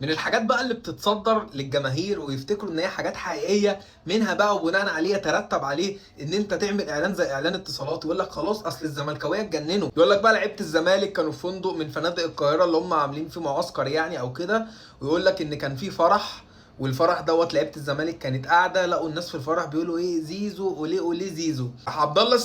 من الحاجات بقى اللي بتتصدر للجماهير ويفتكروا ان هي حاجات حقيقيه منها بقى، وبناء عليه يترتب عليه ان انت تعمل اعلان زي اعلان اتصالات، ويقول لك خلاص اصل الزملكاويه اتجننوا. يقول لك بقى لعيبه الزمالك كانوا في فندق من فنادق القاهره اللي هم عاملين فيه معسكر يعني او كده، ويقول لك ان كان في فرح، والفرح دوت لعيبه الزمالك كانت قاعده، لقوا الناس في الفرح بيقولوا ايه زيزو اوليه اوليه زيزو. راح عبد الله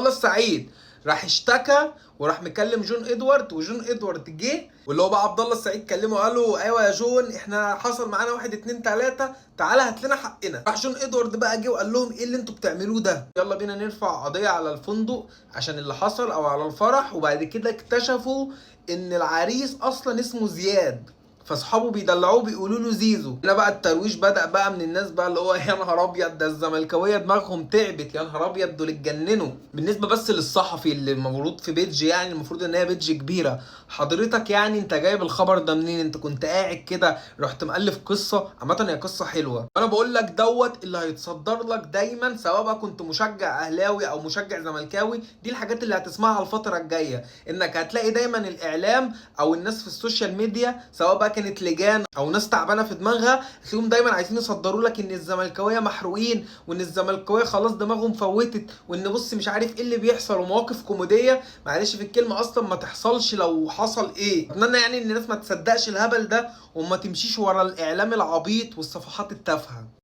السعيد راح اشتكى، وراح مكلم جون ادوارد، وجون ادوارد جه، واللي هو بقى عبد الله السعيد كلمه قال له ايوه يا جون احنا حصل معانا واحد اتنين تلاته، تعالى هات لنا حقنا. راح جون ادوارد بقى جه وقال لهم ايه اللي انتوا بتعملوه ده، يلا بينا نرفع قضيه على الفندق عشان اللي حصل او على الفرح. وبعد كده اكتشفوا ان العريس اصلا اسمه زياد، فاصحابه بيدلعوه بيقولوا له زيزو. هنا بقى الترويج بدأ بقى من الناس بقى اللي هو يا نهار ابيض ده الزملكاويه دماغهم تعبت، يا نهار ابيض دول اتجننوا. بالنسبه بس للصحفي اللي المفروض في بيدج، يعني المفروض ان هي بيدج كبيره، حضرتك يعني انت جايب الخبر ده منين؟ انت كنت قاعد كده رحت مؤلف قصه؟ عامه هي قصه حلوه، انا بقول لك دوت اللي هيتصدر لك دايما، سواء بقى كنت مشجع اهلاوي او مشجع زملكاوي. دي الحاجات اللي هتسمعها الفتره الجايه، انك هتلاقي دايما الاعلام او الناس في السوشيال ميديا، سواء بقى كانت لجان او ناس تعبانه في دماغها، تلاقيهم دايما عايزين يصدروا لك ان الزملكاويه محروقين، وان الزملكاويه خلاص دماغهم فوتت، وان بص مش عارف ايه اللي بيحصل، ومواقف كوميديه معلش في الكلمه اصلا ما تحصلش لو حصل ايه. اتمنى يعني ان الناس ما تصدقش الهبل ده، وما تمشيش ورا الاعلام العبيط والصفحات التافهه.